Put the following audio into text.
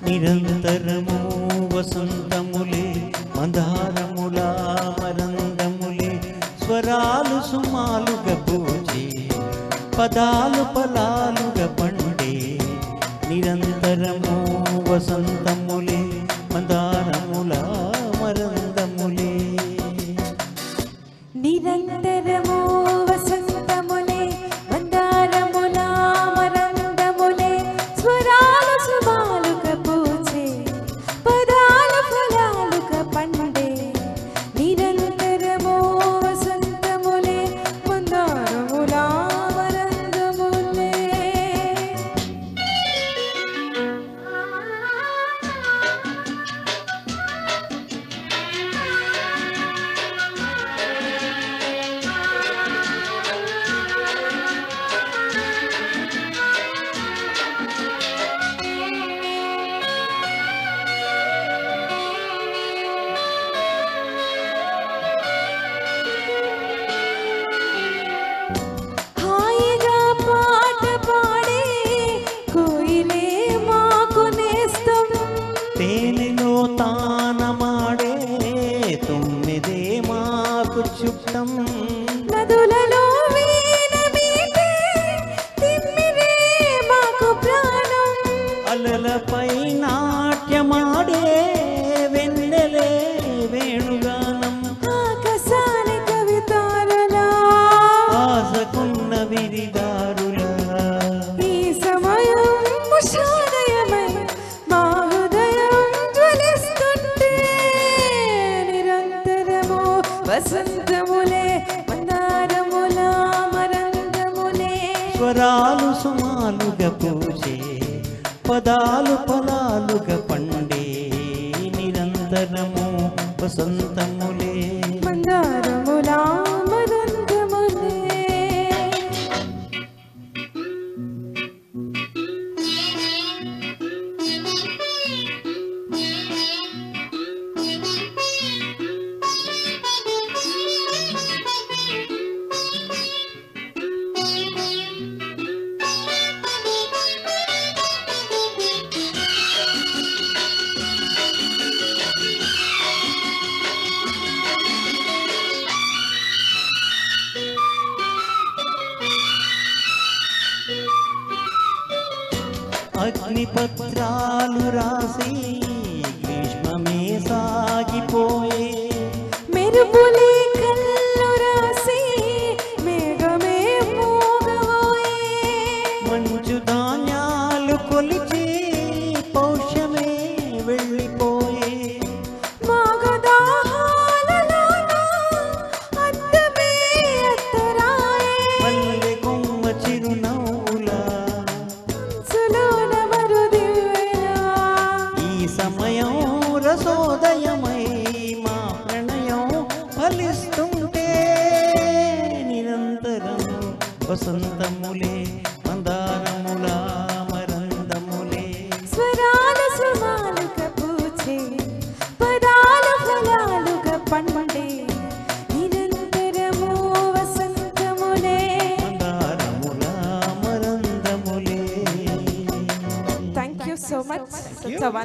నిరంతరము వసంతములే మందారముల మరందములే స్వరాలు సుమాలుగా పూజే పదాలు ఫలాలుగా పండే నిరంతరము వసంతములే మందారముల మరందములే నిరంతరము వసంతములే మందారముల మరందములే స్వరాలు సుమాలుగా పూజే పదాలు ఫలాలుగా పండే నిరంతరము వసంతములే మందారముల మరందములే తేనెలో తానమాడే తొమ్మిదే మాకు చుట్టం నదులలో వీణ మీటే తిమ్మిరే మాకు ప్రాణం అలలపై నాట్యమాడే వెన్నెలే వేణుగానం ఆకాశాని కవితారలా ఆసకున్న విరిదారులా ఈ సమయం ఉషోదయమై మా హృదయం జ్వలిస్తుంటే నిరంతరము వసంతములే మందారముల మరందములే స్వరాలు సుమాలుగా పూజే పదాలు ఫలాలుగా పండే నిరంతరము వసంతములే మందారముల మరందములే అగ్నిపత్రాలు రాసి గ్రీష్మమే సాగిపోయే మెరుపులే కళ్ళు రాసి మేఘమే మోగబోయే మంచు ధాన్యాలు కొలిచి పౌష్యమే వెళ్ళిపోయే మాగదాహాలలోన అద్దమే అత్తరాయే పల్లె కొమ్మ చిరునవ్వులా సులోన మరుదివేలా ఈ సమయం రసోదయమై మా ప్రణయం ఫలిస్తుంటే నిరంతరం వసంతములే మందారముల మరందములే స్వరాలు సుమాలుగా పూజే పదాలు ఫలాలుగా పండే నిరంతరము వసంతములే మందారముల మరందములే. Thank you so much.